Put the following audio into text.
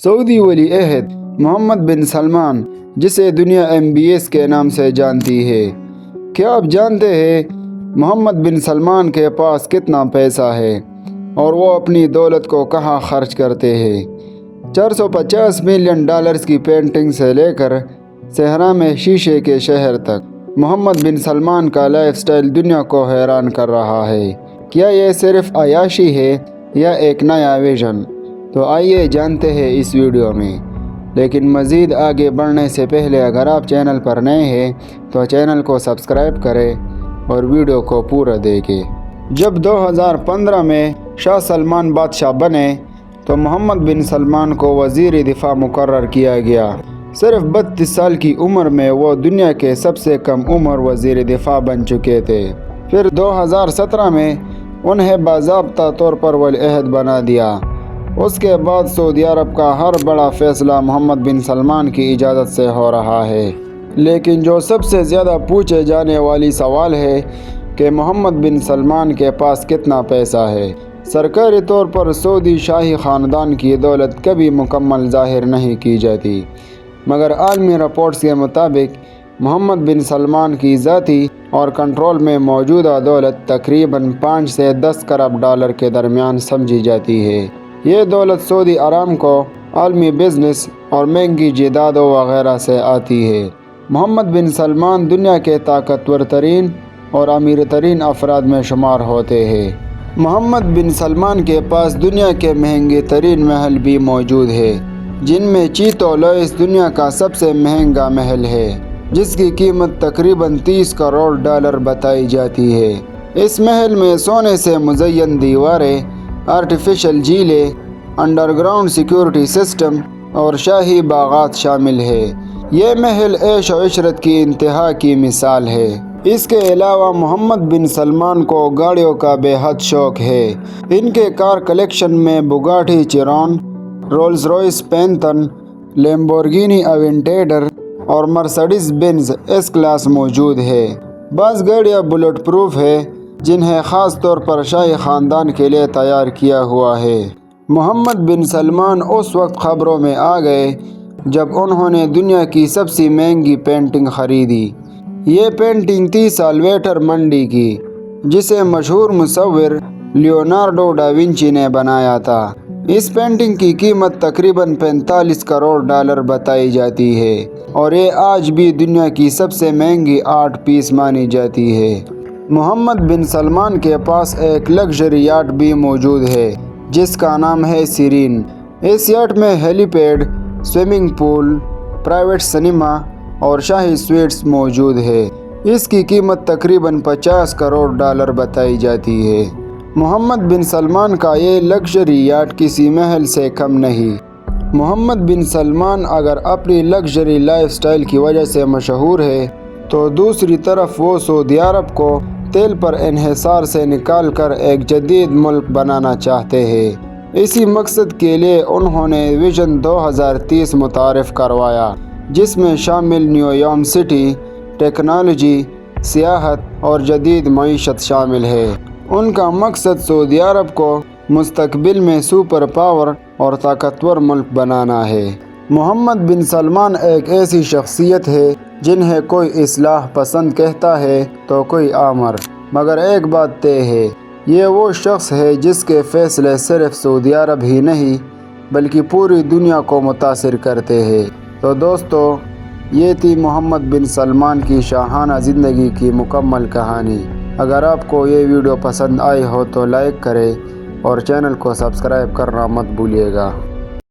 سعودی ولی عہد محمد بن سلمان، جسے دنیا MBS کے نام سے جانتی ہے۔ کیا آپ جانتے ہیں محمد بن سلمان کے پاس کتنا پیسہ ہے اور وہ اپنی دولت کو کہاں خرچ کرتے ہیں؟ $450 ملین کی پینٹنگ سے لے کر صحرا میں شیشے کے شہر تک، محمد بن سلمان کا لائف سٹائل دنیا کو حیران کر رہا ہے۔ کیا یہ صرف عیاشی ہے یا ایک نیا ویژن؟ تو آئیے جانتے ہیں اس ویڈیو میں۔ لیکن مزید آگے بڑھنے سے پہلے اگر آپ چینل پر نئے ہیں تو چینل کو سبسکرائب کریں اور ویڈیو کو پورا دیکھیں۔ جب 2015 میں شاہ سلمان بادشاہ بنے تو محمد بن سلمان کو وزیر دفاع مقرر کیا گیا۔ صرف 32 سال کی عمر میں وہ دنیا کے سب سے کم عمر وزیر دفاع بن چکے تھے۔ پھر 2017 میں انہیں باضابطہ طور پر ولی عہد بنا دیا۔ اس کے بعد سعودی عرب کا ہر بڑا فیصلہ محمد بن سلمان کی اجازت سے ہو رہا ہے۔ لیکن جو سب سے زیادہ پوچھے جانے والی سوال ہے کہ محمد بن سلمان کے پاس کتنا پیسہ ہے۔ سرکاری طور پر سعودی شاہی خاندان کی دولت کبھی مکمل ظاہر نہیں کی جاتی، مگر عالمی رپورٹس کے مطابق محمد بن سلمان کی ذاتی اور کنٹرول میں موجودہ دولت تقریباً 5 سے 10 کروڑ ڈالر کے درمیان سمجھی جاتی ہے۔ یہ دولت سعودی ارامکو، عالمی بزنس اور مہنگی جائیدادوں وغیرہ سے آتی ہے۔ محمد بن سلمان دنیا کے طاقتور ترین اور امیر ترین افراد میں شمار ہوتے ہیں۔ محمد بن سلمان کے پاس دنیا کے مہنگے ترین محل بھی موجود ہیں، جن میں چیتو لوئس دنیا کا سب سے مہنگا محل ہے، جس کی قیمت تقریباً 30 کروڑ ڈالر بتائی جاتی ہے۔ اس محل میں سونے سے مزین دیواریں، آرٹیفیشل جھیلیں، انڈر گراؤنڈ سیکیورٹی سسٹم اور شاہی باغات شامل ہیں۔ یہ محل عیش و عشرت کی انتہا کی مثال ہے۔ اس کے علاوہ محمد بن سلمان کو گاڑیوں کا بے حد شوق ہے۔ ان کے کار کلیکشن میں Bugatti Chiron, Rolls Royce Phantom, Lamborghini Aventador اور مرسڈیز بینز ایس کلاس موجود ہے۔ بعض گاڑیاں بلٹ پروف ہے، جنہیں خاص طور پر شاہی خاندان کے لیے تیار کیا ہوا ہے۔ محمد بن سلمان اس وقت خبروں میں آ گئے جب انہوں نے دنیا کی سب سے مہنگی پینٹنگ خریدی۔ یہ پینٹنگ تھی سالویٹر منڈی کی، جسے مشہور مصور لیونارڈو ڈا ونچی نے بنایا تھا۔ اس پینٹنگ کی قیمت تقریباً 45 کروڑ ڈالر بتائی جاتی ہے اور یہ آج بھی دنیا کی سب سے مہنگی آرٹ پیس مانی جاتی ہے۔ محمد بن سلمان کے پاس ایک لگژری یاٹ بھی موجود ہے جس کا نام ہے سیرین۔ اس یاٹ میں helipad, swimming pool, private cinema اور شاہی سویٹس موجود ہے۔ اس کی قیمت تقریباً 50 کروڑ ڈالر بتائی جاتی ہے۔ محمد بن سلمان کا یہ لگژری یاٹ کسی محل سے کم نہیں۔ محمد بن سلمان اگر اپنی لگژری لائف سٹائل کی وجہ سے مشہور ہے تو دوسری طرف وہ سعودی عرب کو تیل پر انحصار سے نکال کر ایک جدید ملک بنانا چاہتے ہیں۔ اسی مقصد کے لیے انہوں نے ویژن 2030 متعارف کروایا، جس میں شامل نیو یارک سٹی، ٹیکنالوجی، سیاحت اور جدید معیشت شامل ہے۔ ان کا مقصد سعودی عرب کو مستقبل میں سپر پاور اور طاقتور ملک بنانا ہے۔ محمد بن سلمان ایک ایسی شخصیت ہے جنہیں کوئی اصلاح پسند کہتا ہے تو کوئی آمر، مگر ایک بات طے ہے، یہ وہ شخص ہے جس کے فیصلے صرف سعودی عرب ہی نہیں بلکہ پوری دنیا کو متاثر کرتے ہیں۔ تو دوستو، یہ تھی محمد بن سلمان کی شاہانہ زندگی کی مکمل کہانی۔ اگر آپ کو یہ ویڈیو پسند آئی ہو تو لائک کریں اور چینل کو سبسکرائب کرنا مت بھولیے گا۔